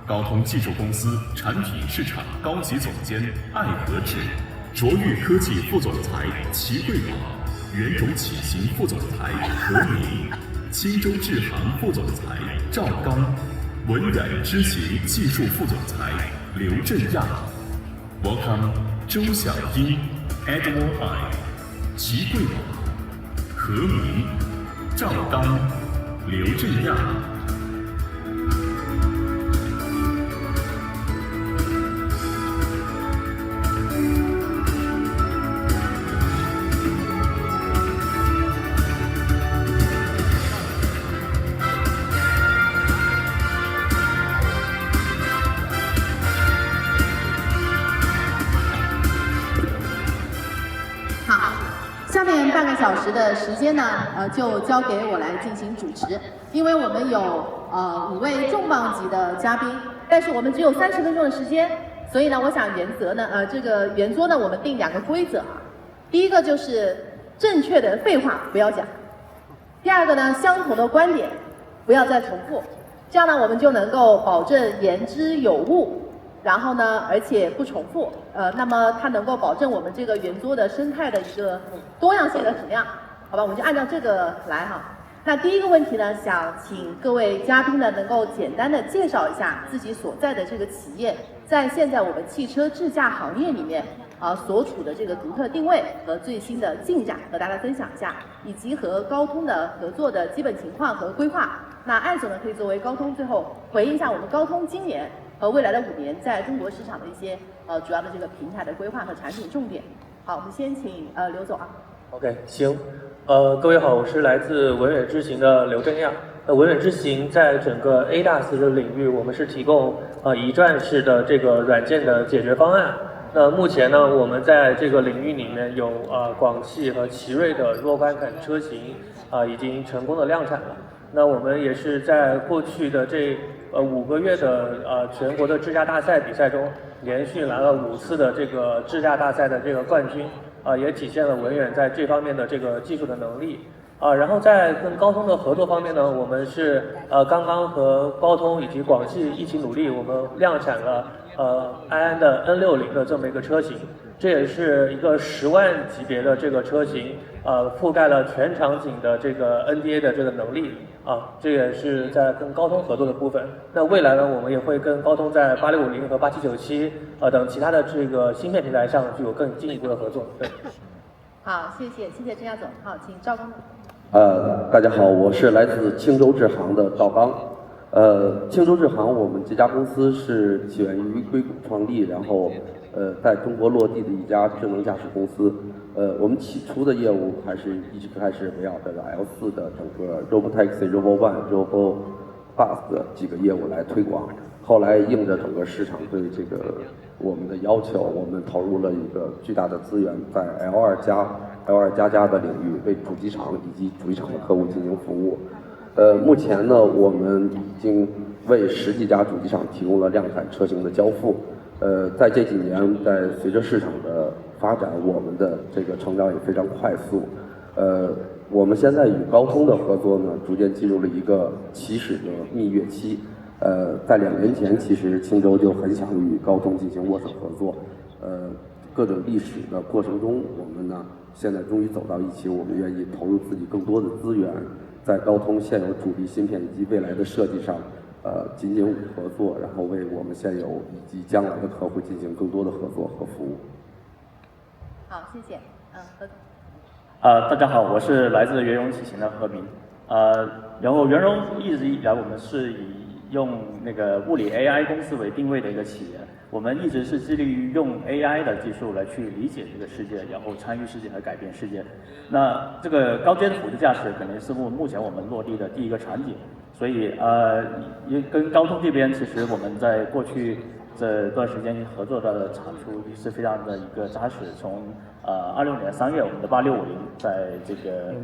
高通技术公司产品市场高级总监艾和志，卓越科技副总裁齐贵宝，圆融启行副总裁何明，青州智行副总裁赵刚，文远知行技术副总裁刘振亚。Welcome 周小英、Edward I、齐贵宝、何明、赵刚、刘振亚。下面半个小时的时间呢，就交给我来进行主持。因为我们有5位重磅级的嘉宾，但是我们只有30分钟的时间，所以呢，我想这个圆桌呢，我们定2个规则啊。第一个就是正确的废话不要讲，第二个呢，相同的观点不要再重复，这样呢，我们就能够保证言之有物。然后呢，而且不重复，那么它能够保证我们这个圆桌的生态的一个多样性的质量，好吧？我们就按照这个来哈。那第一个问题呢，想请各位嘉宾呢能够简单的介绍一下自己所在的这个企业，在现在我们汽车智驾行业里面所处的这个独特定位和最新的进展，和大家分享一下，以及和高通的合作的基本情况和规划。那艾总呢，可以作为高通最后回应一下我们高通今年和未来的5年在中国市场的一些主要的这个平台的规划和产品重点。好，我们先请刘总啊。OK， 行，各位好，我是来自文远知行的刘振亚。文远知行在整个 ADAS 的领域，我们是提供一站式的这个软件的解决方案。那目前呢，我们在这个领域里面有广汽和奇瑞的若干款车型已经成功的量产了。那我们也是在过去的这5个月的全国的智驾大赛比赛中，连续拿了5次的这个智驾大赛的这个冠军，也体现了文远在这方面的这个技术的能力。然后在跟高通的合作方面呢，我们是刚刚和高通以及广汽一起努力，我们量产了安安的 N60的这么一个车型。这也是一个10万级别的这个车型，覆盖了全场景的这个 NDA 的这个能力这也是在跟高通合作的部分。那未来呢，我们也会跟高通在8650和8797等其他的这个芯片平台上具有更进一步的合作。对，好，谢谢郑亚总。好，请赵刚。大家好，我是来自青州智行的赵刚。青州智行我们这家公司是起源于硅谷创立，然后在中国落地的一家智能驾驶公司。我们起初的业务还是一直开始围绕着 L4的整个 Robotaxi、Robo1、Robo Bus 几个业务来推广。后来应着整个市场对这个我们的要求，我们投入了一个巨大的资源，在 L2+、L2++ 的领域为主机厂以及主机厂的客户进行服务。目前呢，我们已经为10几家主机厂提供了量产车型的交付。在这几年，随着市场的发展，我们的这个成长也非常快速。我们现在与高通的合作呢，逐渐进入了一个起始的蜜月期。在2年前，其实青州就很想与高通进行握手合作。各种历史的过程中，我们呢现在终于走到一起，我们愿意投入自己更多的资源，在高通现有主力芯片以及未来的设计上，进行合作，然后为我们现有以及将来的客户进行更多的合作和服务。好，谢谢。何总。大家好，我是来自圆融启行的何明。然后圆融一直以来我们是以用那个物理 AI 公司为定位的一个企业，我们一直是致力于用 AI 的技术来去理解这个世界，然后参与世界和改变世界。那这个高阶辅助驾驶肯定是目前我们落地的第一个场景，所以也跟高通这边其实我们在过去这段时间合作的产出是非常的一个扎实。从26年3月我们的8650在这个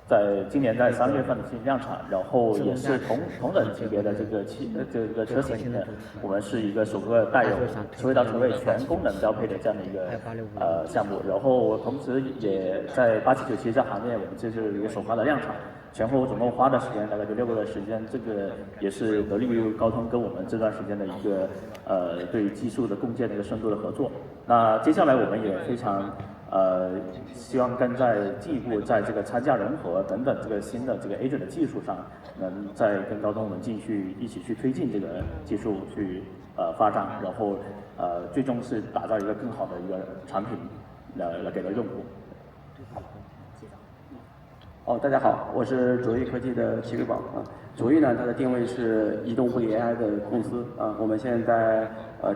在今年在3月份进行量产，然后也是同等级别的这个车型里面，我们是一个首个带有车位到车位全功能标配的这样的一个项目。然后同时也在8797这行业，我们这就是一个首发的量产。前后总共花的时间大概就6个月的时间，这个也是得力于高通跟我们这段时间的一个对技术的共建的一个深度的合作。那接下来我们也非常希望进一步在这个参加融合等等这个新的这个 agent 的技术上，能再跟高通我们继续一起去推进这个技术去发展，然后最终是打造一个更好的一个产品来给到用户。大家好，我是卓越科技的齐贵宝啊。卓越呢，它的定位是移动物理 AI 的公司啊。我们现在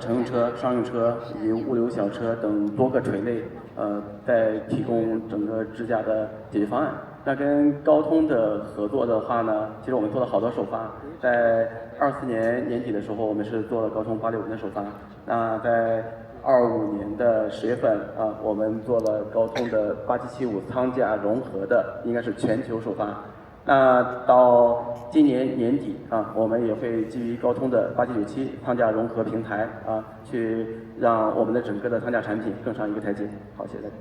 乘用车、商用车以及物流小车等多个垂类在提供整个支架的解决方案。那跟高通的合作的话呢，其实我们做了好多首发。在24年年底的时候，我们是做了高通860的首发。那在25年的10月份啊，我们做了高通的8775舱架融合的，应该是全球首发。那到今年年底啊，我们也会基于高通的8797舱架融合平台啊，去让我们的整个的舱架产品更上一个台阶。好，谢谢大家。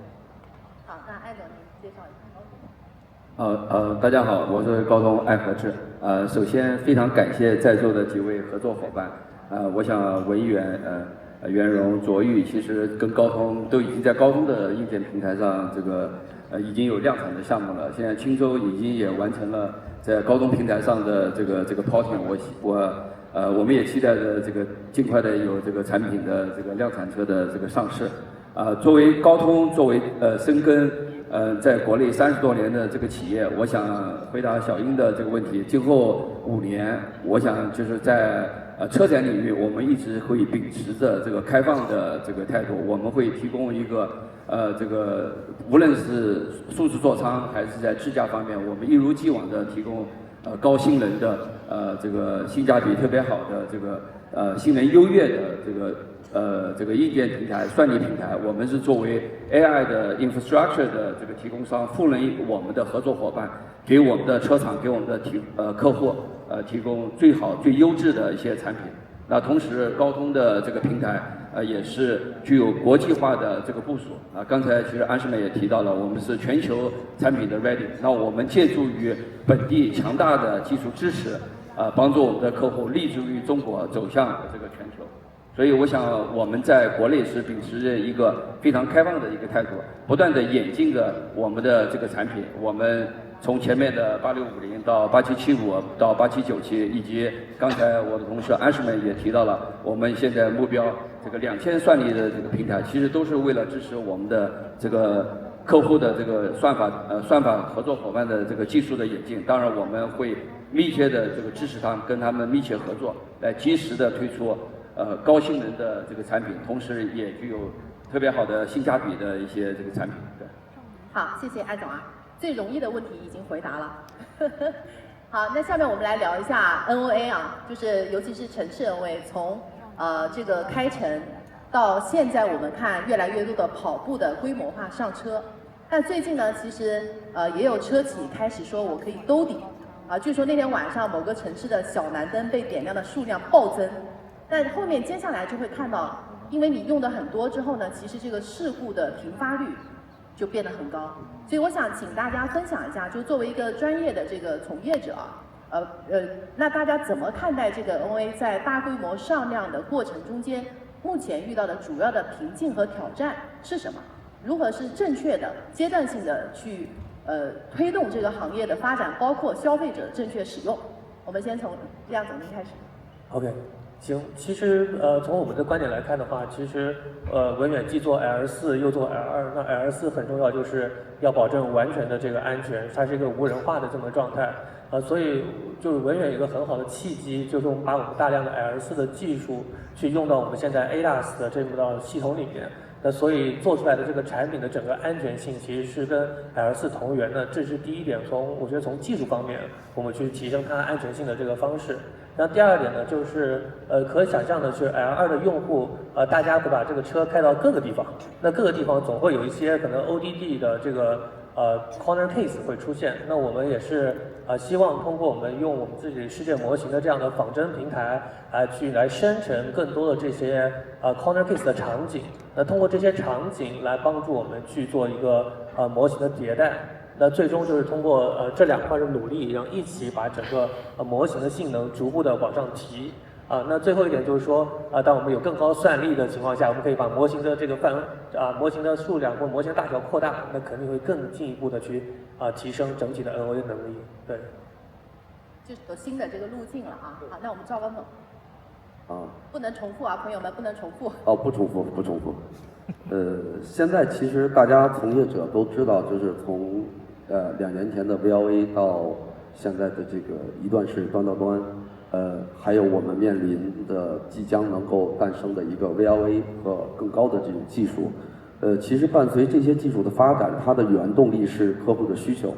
好，那艾总您介绍一下。大家好，我是高通爱和智。首先非常感谢在座的几位合作伙伴。我想文远、元荣、卓越其实跟高通都已经在高通的硬件平台上已经有量产的项目了。现在青州已经也完成了在高通平台上的这个 porting。我们也期待着尽快的有产品的量产车的上市。作为高通，作为深耕在国内30多年的企业，我想回答小英的这个问题。今后5年，我想就是在车展领域，我们一直会秉持着开放的态度，我们会提供一个无论是数字座舱还是在支架方面，我们一如既往的提供高性能的性价比特别好的性能优越的硬件平台、算力平台。我们是作为 AI 的 infrastructure 的提供商，赋能我们的合作伙伴，给我们的车厂、给我们的客户提供最好、最优质的一些产品。那同时，高通的平台也是具有国际化的部署啊。刚才其实安师妹也提到了，我们是全球产品的 ready。那我们借助于本地强大的技术支持，帮助我们的客户立足于中国，走向全球。所以我想我们在国内是秉持着一个非常开放的一个态度，不断的演进着我们的产品。我们从前面的8650到8775到8797，以及刚才我的同事安师妹也提到了，我们现在目标2000算力的平台，其实都是为了支持我们的客户的算法合作伙伴的技术的演进。当然我们会密切的支持他们，跟他们密切合作，来及时的推出高性能的产品，同时也具有特别好的性价比的一些产品。对，好，谢谢艾总啊，最容易的问题已经回答了。好，那下面我们来聊一下 NOA 啊，就是尤其是城市 NOA， 从开城到现在，我们看越来越多的跑步的规模化上车。但最近呢，其实也有车企开始说我可以兜底啊，据说那天晚上某个城市的小蓝灯被点亮的数量暴增。但后面接下来就会看到，因为你用的很多之后呢，其实这个事故的频发率就变得很高。所以我想请大家分享一下，就作为一个专业的从业者啊，那大家怎么看待NOA 在大规模上量的过程中间，目前遇到的主要的瓶颈和挑战是什么？如何是正确的、阶段性的去推动这个行业的发展，包括消费者正确使用？我们先从亮总您开始。OK。行，其实从我们的观点来看的话，其实文远既做 L4又做 L2，那 L4很重要，就是要保证完全的安全，它是一个无人化的这么状态所以就是文远有一个很好的契机，就是我们把我们大量的 L4的技术去用到我们现在 ADAS 的这套系统里面。那所以做出来的产品的整个安全性其实是跟 L4同源的，这是第一点。我觉得从技术方面，我们去提升它安全性的方式。那第二点呢，就是可想象的是 L2的用户大家会把车开到各个地方，那各个地方总会有一些可能 ODD 的corner case 会出现。那我们也是希望通过我们用我们自己世界模型的这样的仿真平台来生成更多的这些corner case 的场景。那通过这些场景来帮助我们去做一个模型的迭代。那最终就是通过这2块的努力，然后一起把整个模型的性能逐步的往上提。那最后一点就是说，当我们有更高算力的情况下，我们可以把模型的这个模型的数量或模型大小扩大，那肯定会更进一步的去提升整体的 NOA 能力。对，就是有新的这个路径了啊。好，那我们赵光总。不能重复啊，朋友们，不能重复。不重复，不重复。现在其实大家从业者都知道，就是从2年前的 VLA 到现在的这个一段式端到端，还有我们面临的即将能够诞生的一个 VLA 和更高的这种技术。其实伴随这些技术的发展，它的原动力是客户的需求，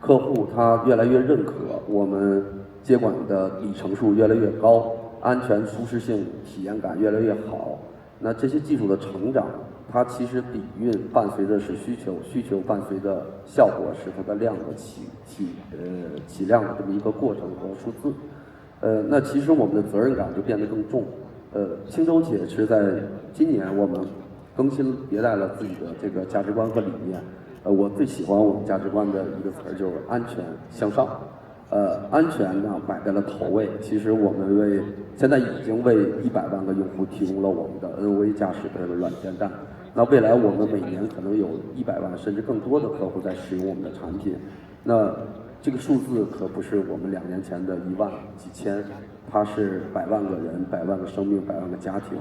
客户他越来越认可我们接管的里程数越来越高。安全、舒适性、体验感越来越好，那这些技术的成长，它其实底蕴伴随的是需求，需求伴随的效果是它的量的起量的这么一个过程和数字。那其实我们的责任感就变得更重。青州企业是在今年我们更新迭代了自己的这个价值观和理念。我最喜欢我们价值观的一个词儿就是安全向上。安全呢摆在了头位。其实我们现在已经为100万个用户提供了我们的 NOA 驾驶的这个软件站。那未来我们每年可能有100万甚至更多的客户在使用我们的产品。那这个数字可不是我们2年前的1万几千，它是100万个人、100万个生命、100万个家庭。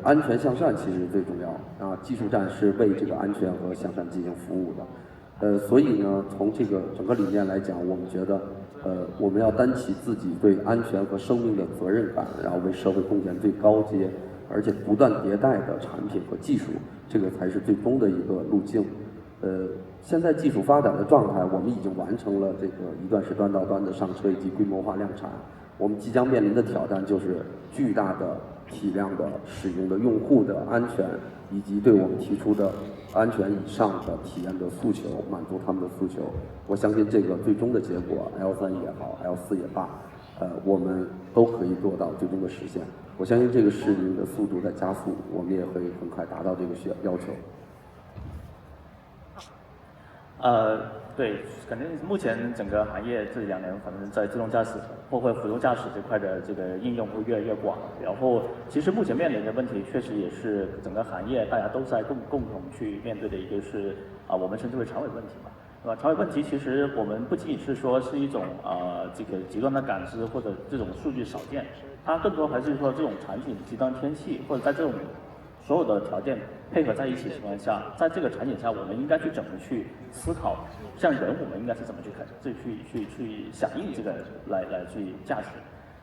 安全向善其实最重要啊，技术站是为这个安全和向善进行服务的。所以呢，从这个整个理念来讲，我们觉得，我们要担起自己对安全和生命的责任感，然后为社会贡献最高阶，而且不断迭代的产品和技术，这个才是最终的一个路径。现在技术发展的状态，我们已经完成了这个一段式端到端的上车以及规模化量产。我们即将面临的挑战就是巨大的体量的使用的用户的安全，以及对我们提出的安全以上的体验的诉求，满足他们的诉求。我相信这个最终的结果 L3 也好 ，L4 也罢，我们都可以做到最终的实现。我相信这个市民的速度在加速，我们也会很快达到这个要求。对，肯定目前整个行业这2年，反正在自动驾驶包括辅助驾驶这块的这个应用会越来越广。然后，其实目前面临的问题，确实也是整个行业大家都在共同去面对的一个是我们称之为长尾问题嘛，对吧？长尾问题其实我们不仅仅是说是一种这个极端的感知或者这种数据少见，它更多还是说这种产品极端天气或者在这种所有的条件配合在一起的情况下，在这个场景下，我们应该去怎么去思考？像人，我们应该是怎么去响应这个来去驾驶？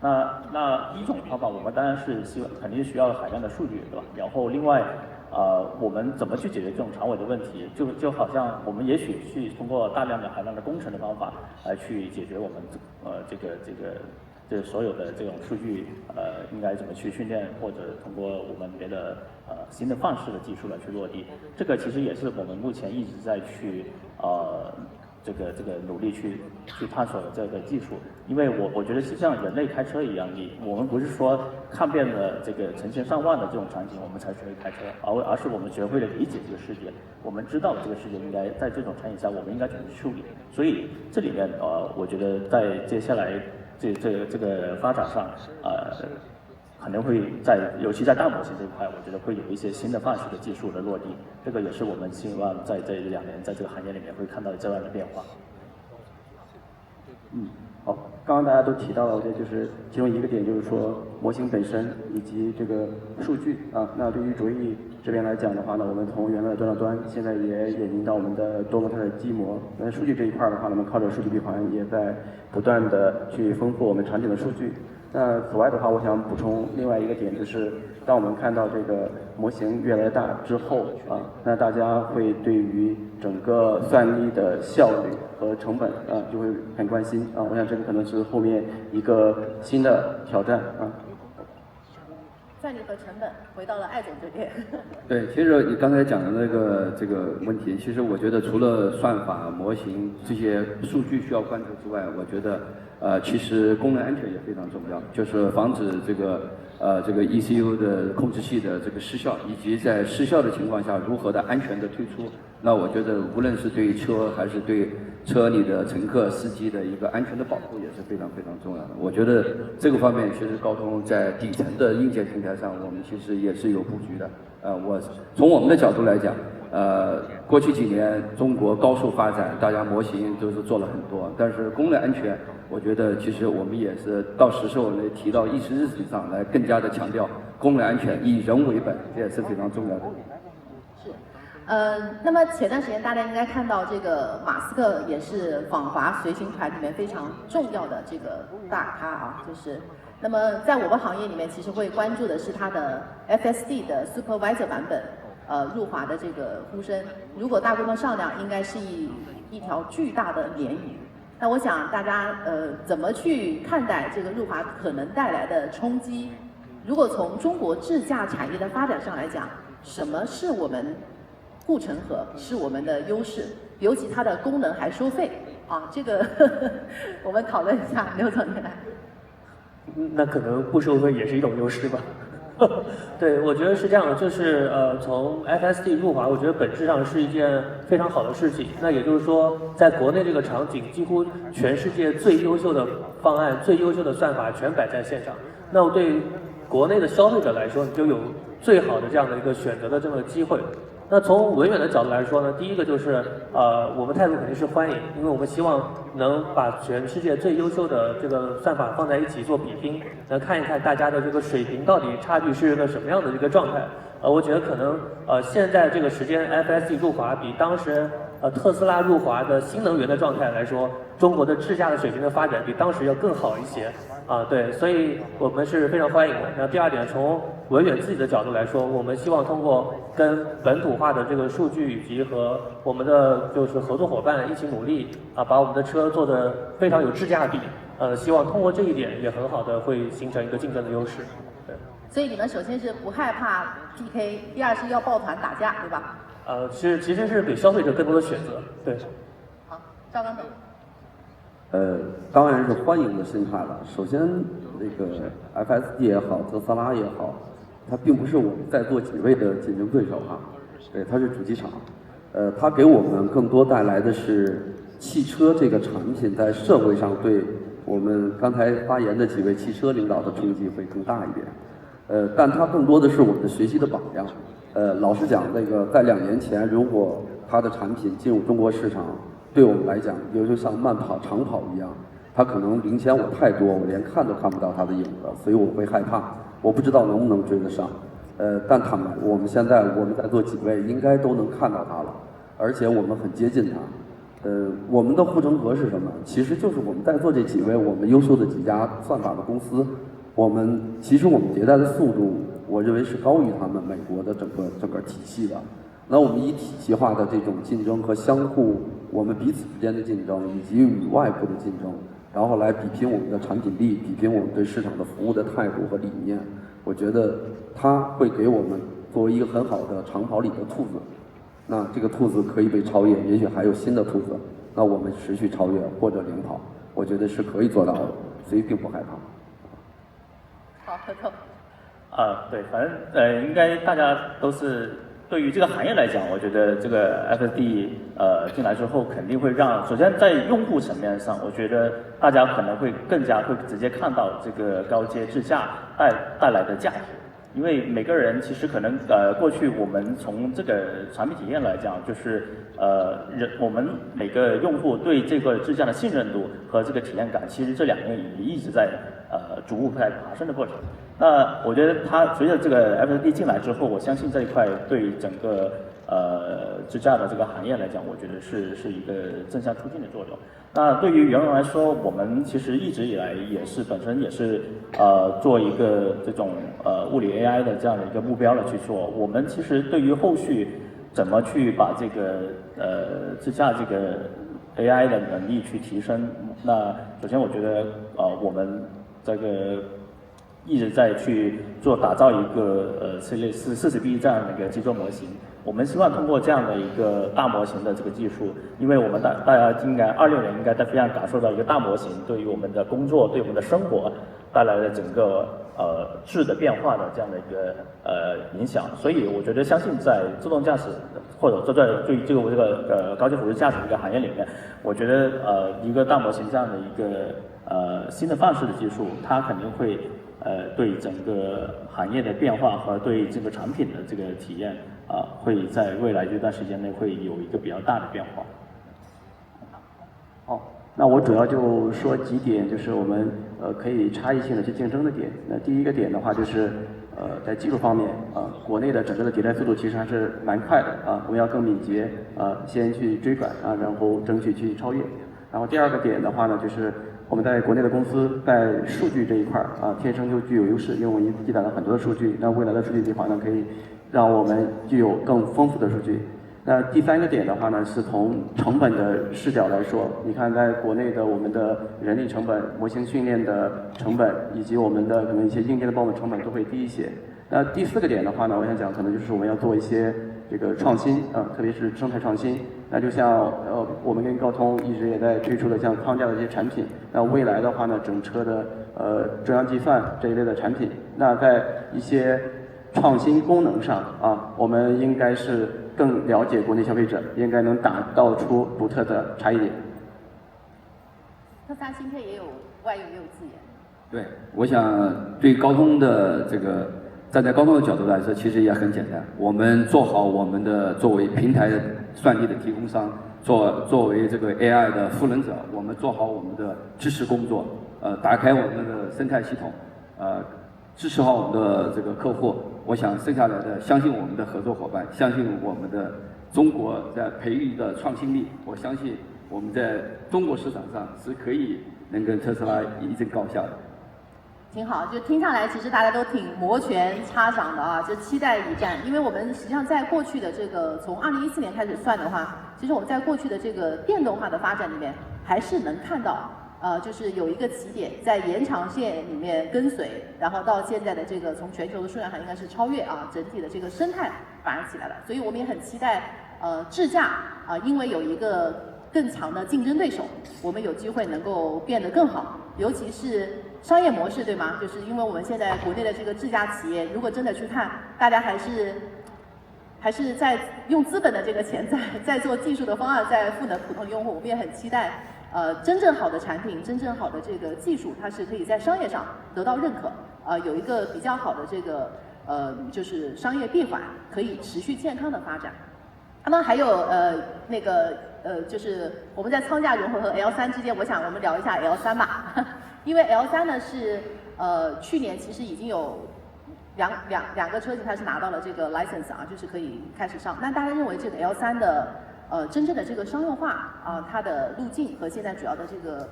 那一种方法，我们当然是肯定需要海量的数据，对吧？然后另外，我们怎么去解决这种长尾的问题？就好像我们也许去通过大量的海量的工程的方法来去解决我们这所有的这种数据应该怎么去训练，或者通过我们别的新的范式的技术来去落地，这个其实也是我们目前一直在去这个努力去探索的这个技术。因为我觉得是像人类开车一样，我们不是说看遍了这个成千上万的这种场景我们才学会开车，而是我们学会了理解这个世界，我们知道这个世界应该在这种场景下我们应该怎么去处理。所以这里面我觉得在接下来这个发展上，可能会尤其在大模型这一块，我觉得会有一些新的范式的技术的落地，这个也是我们希望在这2年在这个行业里面会看到这样的变化。好，刚刚大家都提到了，我觉得就是其中一个点就是说模型本身以及这个数据啊。那对于卓翼这边来讲的话呢，我们从原来的端到端，现在也引进到我们的多模态的机模。那数据这一块的话呢，我们靠着数据闭环也在不断的去丰富我们场景的数据。那此外的话，我想补充另外一个点，就是当我们看到这个模型越来越大之后那大家会对于整个算力的效率和成本就会很关心我想这个可能是后面一个新的挑战算力和成本回到了艾总这边。对，其实你刚才讲的这个问题，其实我觉得除了算法、模型这些数据需要关注之外，我觉得其实功能安全也非常重要，就是防止这个 ECU 的控制器的这个失效，以及在失效的情况下如何的安全的退出。那我觉得无论是对车还是对车里的乘客、司机的一个安全的保护也是非常非常重要的。我觉得这个方面其实高通在底层的硬件平台上，我们其实也是有布局的。我从我们的角度来讲，过去几年中国高速发展，大家模型都是做了很多，但是功能安全，我觉得其实我们也是到时候来提到议事日程上来更加的强调功能安全，以人为本，这也是非常重要的。是，那么前段时间大家应该看到这个马斯克也是访华随行团里面非常重要的这个大咖啊，就是。那么在我们行业里面，其实会关注的是它的 FSD 的 Supervisor 版本，入华的这个呼声。如果大规模上量，应该是一条巨大的鲶鱼。那我想大家怎么去看待这个入华可能带来的冲击？如果从中国智驾产业的发展上来讲，什么是我们护城河，是我们的优势？尤其它的功能还收费啊，这个我们讨论一下，刘总您来。那可能不收费也是一种优势吧。对，我觉得是这样的，就是从 FSD 入华，我觉得本质上是一件非常好的事情。那也就是说，在国内这个场景，几乎全世界最优秀的方案、最优秀的算法全摆在线上。那么对于国内的消费者来说，你就有最好的这样的一个选择的这么机会。那从文远的角度来说呢，第一个就是我们态度肯定是欢迎，因为我们希望能把全世界最优秀的这个算法放在一起做比拼，来看一看大家的这个水平到底差距是一个什么样的一个状态。我觉得可能现在这个时间 FSD 入华比当时特斯拉入华的新能源的状态来说，中国的智驾的水平的发展比当时要更好一些。对，所以我们是非常欢迎的。那第二点，从文远自己的角度来说，我们希望通过跟本土化的这个数据以及和我们的就是合作伙伴一起努力把我们的车做得非常有质价比。希望通过这一点也很好的会形成一个竞争的优势。对。所以你们首先是不害怕 PK， 第二是要抱团打架，对吧？其实是给消费者更多的选择。对。好，赵刚总。当然是欢迎的心态了。首先，这个 FSD 也好，特斯拉也好，它并不是我们在座几位的竞争对手哈，对，它是主机厂。它给我们更多带来的是汽车这个产品在社会上对我们刚才发言的几位汽车领导的冲击会更大一点。但它更多的是我们的学习的榜样。老实讲，那个在2年前，如果它的产品进入中国市场，对我们来讲，就像慢跑、长跑一样，它可能领先我太多，我连看都看不到它的影子，所以我会害怕，我不知道能不能追得上。但坦白，我们现在在座几位应该都能看到它了，而且我们很接近它。我们的护城河是什么？其实就是我们在座这几位我们优秀的几家算法的公司，其实我们迭代的速度，我认为是高于他们美国的整个体系的。那我们以体系化的这种竞争和相互我们彼此之间的竞争，以及与外部的竞争，然后来比拼我们的产品力，比拼我们对市场的服务的态度和理念。我觉得它会给我们作为一个很好的长跑里的兔子。那这个兔子可以被超越，也许还有新的兔子，那我们持续超越或者领跑，我觉得是可以做到的，所以并不害怕。好，何总。对，反正应该大家都是对于这个行业来讲，我觉得这个 FSD 进来之后，肯定会首先在用户层面上，我觉得大家可能会更加会直接看到这个高阶智驾带来的价值。因为每个人其实可能过去我们从这个产品体验来讲，就是我们每个用户对这个智驾的信任度和这个体验感，其实这2年也一直在逐步在爬升的过程。那我觉得它随着这个 FSD 进来之后，我相信这一块对整个智驾的这个行业来讲，我觉得是一个正向促进的作用。那对于圆融来说，我们其实一直以来本身也是做一个这种物理 AI 的这样的一个目标来去做。我们其实对于后续怎么去把这个智驾这个 AI 的能力去提升，那首先我觉得我们这个一直在去打造一个类似40B 这样的一个基座模型。我们希望通过这样的一个大模型的这个技术，因为我们大家应该26年应该非常感受到一个大模型对于我们的工作、对我们的生活带来的整个质的变化的这样的一个影响。所以我觉得相信在自动驾驶或者在对于这个高级辅助驾驶这个行业里面，我觉得一个大模型这样的一个新的范式的技术，它肯定会对整个行业的变化和对这个产品的这个体验会在未来这段时间内会有一个比较大的变化。好，那我主要就说几点，就是我们可以差异性的去竞争的点。那第一个点的话，就是在技术方面国内的整个的迭代速度其实还是蛮快的我们要更敏捷先去追赶然后争取去超越。然后第二个点的话呢，就是我们在国内的公司在数据这一块天生就具有优势，因为我们积攒了很多的数据。那未来的数据计划呢，可以让我们具有更丰富的数据。那第三个点的话呢，是从成本的视角来说，你看在国内的我们的人力成本、模型训练的成本，以及我们的可能一些硬件的报表成本都会低一些。那第四个点的话呢，我想讲可能就是我们要做一些这个创新特别是生态创新。那就像我们跟高通一直也在推出的像康佳的一些产品。那未来的话呢，整车的中央计算这一类的产品，那在一些创新功能上我们应该是更了解国内消费者，应该能打造出独特的差异点。特斯拉芯片也有外用也有自研。对，我想对高通的这个站在高通的角度来说，其实也很简单，我们做好我们的作为平台的算力的提供商，作为这个 AI 的赋能者，我们做好我们的支持工作，打开我们的生态系统，支持好我们的这个客户。我想剩下来的，相信我们的合作伙伴，相信我们的中国在培育的创新力，我相信我们在中国市场上是可以能跟特斯拉一争高下的。挺好，就听上来其实大家都挺摩拳擦掌的就期待一战。因为我们实际上在过去的这个从2014年开始算的话，其实我们在过去的这个电动化的发展里面，还是能看到就是有一个起点在延长线里面跟随，然后到现在的这个从全球的数量上应该是超越整体的这个生态反而起来了。所以我们也很期待智驾因为有一个更强的竞争对手，我们有机会能够变得更好，尤其是商业模式，对吗？就是因为我们现在国内的这个智驾企业，如果真的去看，大家还是在用资本的这个钱在做技术的方案，在赋能普通的用户。我们也很期待真正好的产品，真正好的这个技术，它是可以在商业上得到认可，有一个比较好的这个就是商业闭环，可以持续健康的发展。那么还有就是我们在舱架融合和 L3之间，我想我们聊一下 L3吧，因为 L3呢是去年其实已经有两个车型它是拿到了这个 license 就是可以开始上。那大家认为这个 L3的真正的这个商用化它的路径和现在主要的这个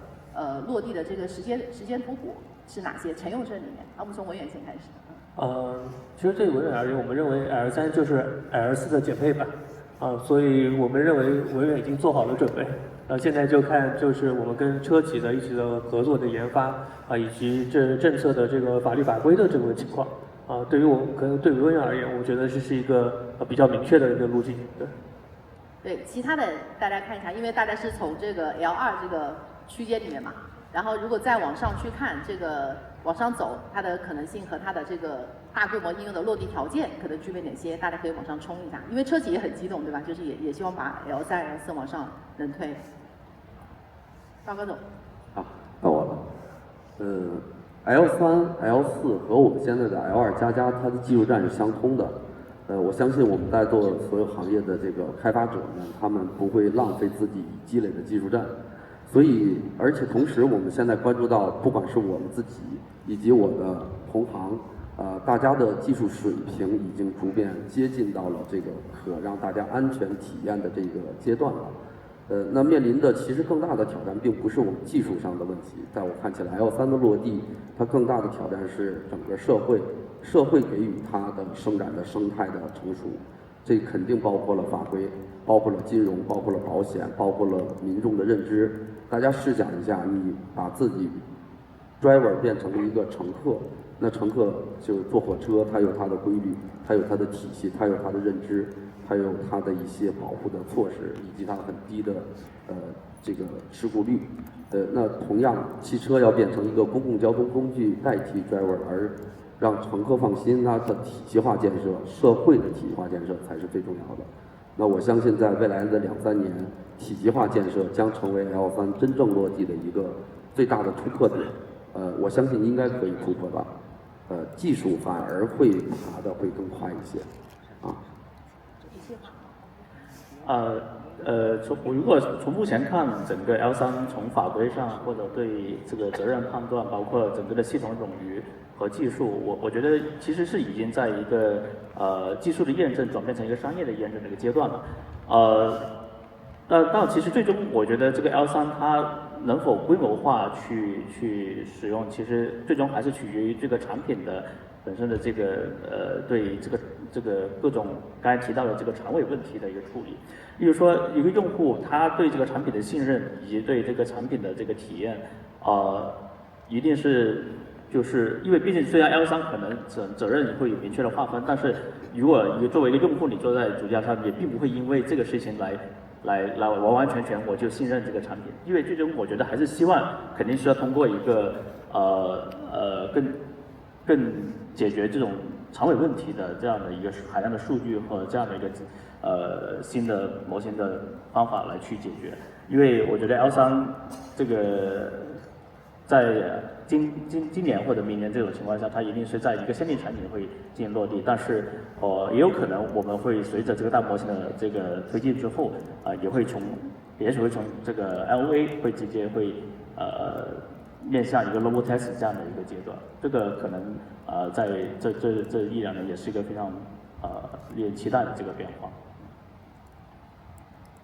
落地的这个时间图谱是哪些？乘用车里面我们从文远先开始。其实对文远而言，我们认为 L3就是 L4的减配版所以我们认为文远已经做好了准备。现在就看就是我们跟车企的一起的合作的研发以及这政策的这个法律法规的这个情况对于我们可能对于文远而言，我觉得这是一个比较明确的一个路径。对，其他的大家看一下，因为大家是从这个 L2这个区间里面嘛，然后如果再往上去看这个往上走，它的可能性和它的这个大规模应用的落地条件可能具备哪些，大家可以往上冲一下。因为车企也很激动，对吧？就是也希望把 L3、L4 往上能推。高总。好，到我了。L3、L4 和我们现在的 L2++，它的技术栈是相通的。我相信我们在座的所有行业的这个开发者们，他们不会浪费自己积累的技术栈。所以，而且同时，我们现在关注到，不管是我们自己以及我的同行，大家的技术水平已经逐渐接近到了这个可让大家安全体验的这个阶段了。那面临的其实更大的挑战，并不是我们技术上的问题，在我看起来 ，L3 的落地，它更大的挑战是整个社会给予它的生产的生态的成熟，这肯定包括了法规，包括了金融，包括了保险，包括了民众的认知。大家试想一下，你把自己 driver 变成了一个乘客，那乘客就坐火车，它有它的规律，它有它的体系，它有它的认知，它有它的一些保护的措施，以及它很低的这个事故率。那同样，汽车要变成一个公共交通工具代替 driver， 而让乘客放心，它的体系化建设、社会的体系化建设才是最重要的。那我相信，在未来的2-3年，体系化建设将成为 L3真正落地的一个最大的突破点。我相信应该可以突破吧。技术反而会爬得会更快一些，啊。如果从目前看，整个 L3从法规上或者对这个责任判断，包括整个的系统冗余和技术，我觉得其实是已经在一个技术的验证转变成一个商业的验证的一个阶段了。但其实最终我觉得这个 L3它能否规模化去使用，其实最终还是取决于这个产品的本身的这个对这个各种刚才提到的这个长尾问题的一个处理。例如说，一个用户他对这个产品的信任以及对这个产品的这个体验，一定是就是因为毕竟虽然 L3可能责任会有明确的划分，但是如果作为一个用户，你坐在主驾上，也并不会因为这个事情来完完全全我就信任这个产品，因为最终我觉得还是希望肯定是要通过一个更解决这种长尾问题的这样的一个海量的数据和这样的一个新的模型的方法来去解决，因为我觉得 L3这个在今年或者明年这种情况下，它一定是在一个限定产品会进行落地，但是也有可能我们会随着这个大模型的这个推进之后，也许会从这个 LOA 会直接会面向一个 Lobo Test 这样的一个阶段，这个可能在这1-2年也是一个非常令人期待的这个变化。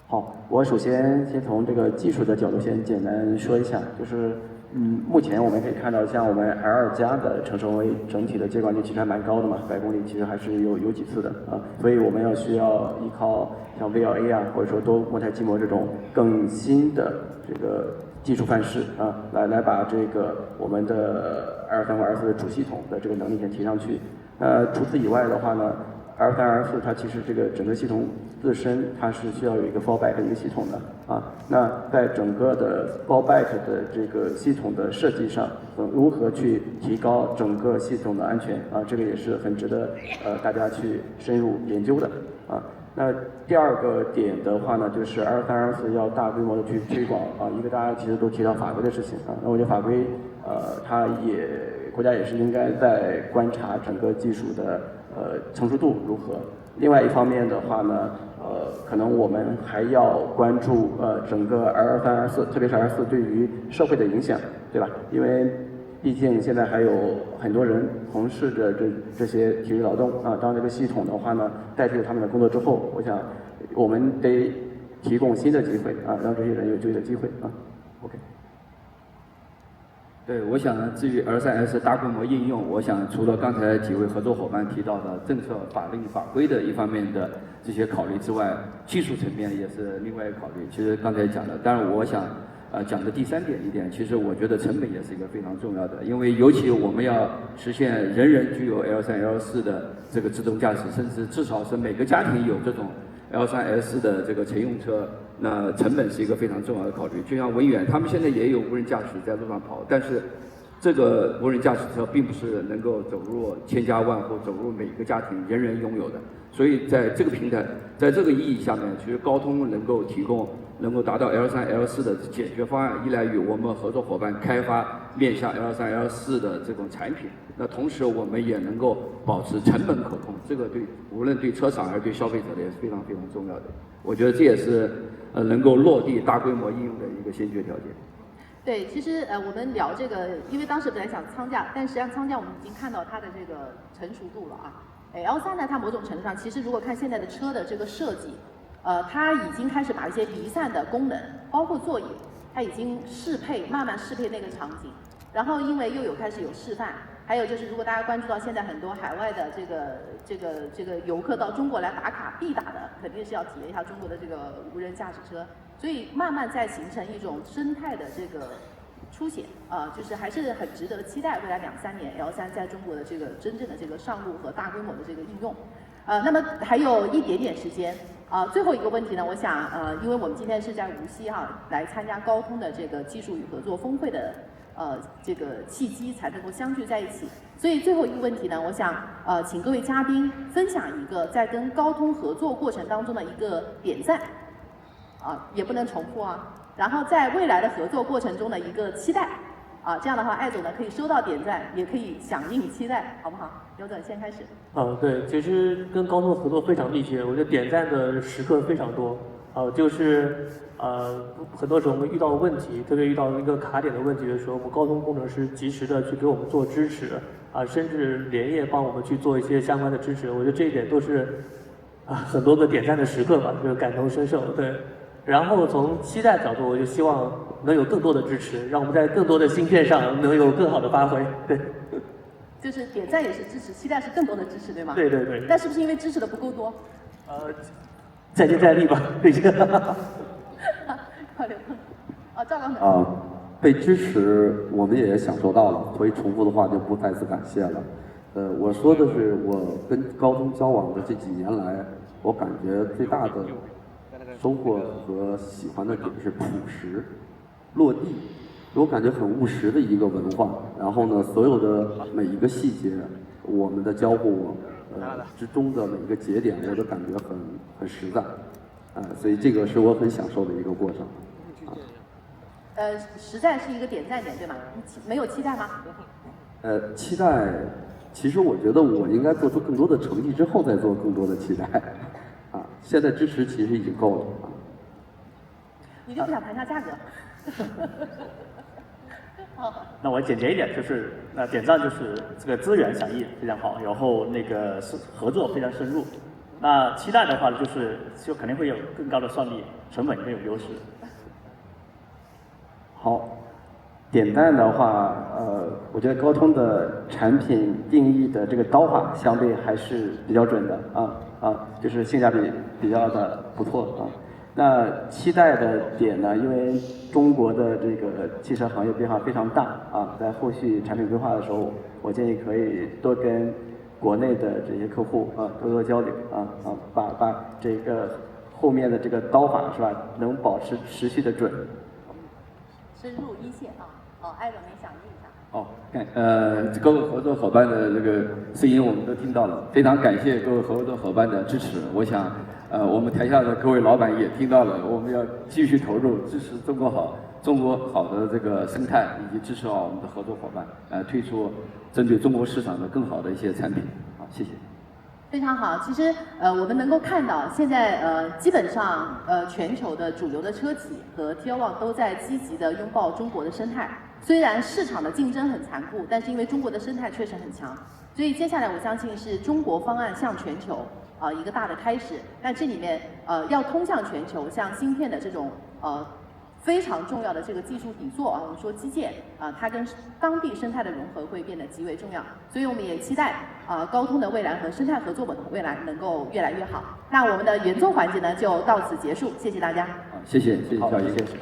好，我首先从这个技术的角度先简单说一下，就是目前我们可以看到，像我们 L2 加的成熟为整体的接管率其实还蛮高的嘛，100公里其实还是有几次的啊，所以我们需要依靠像 VLA 啊，或者说多模态机模这种更新的这个技术范式啊，来把这个我们的 L3和 L4的主系统的这个能力先提上去。除此以外的话呢，L3、L4它其实这个整个系统自身它是需要有一个 fallback 的一个系统的啊。那在整个的 fallback 的这个系统的设计上，如何去提高整个系统的安全啊？这个也是很值得大家去深入研究的啊。那第二个点的话呢，就是 L3、L4要大规模的去推广啊。一个大家其实都提到法规的事情啊，那我觉得法规它国家也是应该在观察整个技术的成熟度如何。另外一方面的话呢，可能我们还要关注整个 L3、L4，特别是 L4对于社会的影响，对吧？因为毕竟现在还有很多人从事着这些体力劳动啊。当这个系统的话呢，代替了他们的工作之后，我想我们得提供新的机会啊，让这些人有就业的机会啊。OK。对，我想呢，至于 L3、L4大规模应用，我想除了刚才几位合作伙伴提到的政策、法令、法规的一方面的这些考虑之外，技术层面也是另外一个考虑。其实刚才讲的，当然我想讲的第3点一点，其实我觉得成本也是一个非常重要的，因为尤其我们要实现人人具有 L3、L4的这个自动驾驶，甚至至少是每个家庭有这种L3、L4的这个乘用车，那成本是一个非常重要的考虑。就像文远，他们现在也有无人驾驶在路上跑，但是这个无人驾驶车并不是能够走入千家万户、走入每个家庭人人拥有的。所以在这个平台，在这个意义下面，其实高通能够提供能够达到 L3、L4的解决方案，依赖于我们合作伙伴开发面向 L3、L4的这种产品。那同时我们也能够保持成本可控，这个无论对车厂还是对消费者的也是非常非常重要的。我觉得这也是能够落地大规模应用的一个先决条件。对，其实我们聊这个，因为当时本来想仓架，但实际上仓架我们已经看到它的这个成熟度了啊。L3呢，它某种程度上其实如果看现在的车的这个设计，它已经开始把一些离散的功能，包括座椅，它已经慢慢适配那个场景。然后因为又开始有示范，还有就是如果大家关注到现在很多海外的这个游客到中国来打卡，必打的肯定是要体验一下中国的这个无人驾驶车，所以慢慢在形成一种生态的这个凸显，就是还是很值得期待未来2、3年 L3在中国的这个真正的这个上路和大规模的这个应用。那么还有一点点时间，最后一个问题呢，我想因为我们今天是在无锡来参加高通的这个技术与合作峰会的这个契机才能够相聚在一起，所以最后一个问题呢，我想请各位嘉宾分享一个在跟高通合作过程当中的一个点赞，也不能重复然后在未来的合作过程中的一个期待，这样的话，艾总呢可以收到点赞，也可以响应期待，好不好？刘总先开始。对，其实跟高通合作非常密切，我觉得点赞的时刻非常多。就是很多时候我们遇到问题，特别遇到一个卡点的问题的时候，我们高通工程师及时的去给我们做支持，甚至连夜帮我们去做一些相关的支持。我觉得这一点都是很多个点赞的时刻吧，就是感同身受。对。然后从期待角度，我就希望能有更多的支持，让我们在更多的芯片上能有更好的发挥。对，就是点赞也是支持，期待是更多的支持，对吗？对对对。那是不是因为支持的不够多？再接再厉吧，对这个。好，刘总。赵刚才。被支持我们也享受到了，所以重复的话就不再次感谢了。我说的是我跟高通交往的这几年来，我感觉最大的收获和喜欢的点是朴实、落地，我感觉很务实的一个文化。然后呢，所有的每一个细节，我们的交互之中的每一个节点，我都感觉很实在，所以这个是我很享受的一个过程。实在是一个点赞点，对吗？没有期待吗？期待，其实我觉得我应该做出更多的成绩之后再做更多的期待。现在支持其实已经够了。你就不想谈下价格？那我简洁一点，就是点赞就是这个资源响应非常好，然后那个合作非常深入。那期待的话就肯定会有更高的算力，成本更有优势。好，点赞的话，我觉得高通的产品定义的这个刀法相对还是比较准的就是性价比比较的不错那期待的点呢，因为中国的这个汽车行业变化非常大在后续产品规划的时候，我建议可以多跟国内的这些客户多交流把这个后面的这个刀法是吧，能保持持续的准。深入一线艾总没响应一下。各位合作伙伴的这个声音我们都听到了，非常感谢各位合作伙伴的支持。我想，我们台下的各位老板也听到了，我们要继续投入支持中国好的这个生态，以及支持好我们的合作伙伴，推出针对中国市场的更好的一些产品。好，谢谢。非常好，其实我们能够看到，现在基本上全球的主流的车企和 Tier 1都在积极的拥抱中国的生态。虽然市场的竞争很残酷，但是因为中国的生态确实很强，所以接下来我相信是中国方案向全球一个大的开始。那这里面要通向全球，像芯片的这种非常重要的这个技术底座我们说基建它跟当地生态的融合会变得极为重要，所以我们也期待高通的未来和生态合作的未来能够越来越好。那我们的圆桌环节呢就到此结束，谢谢大家。谢谢小英。谢谢。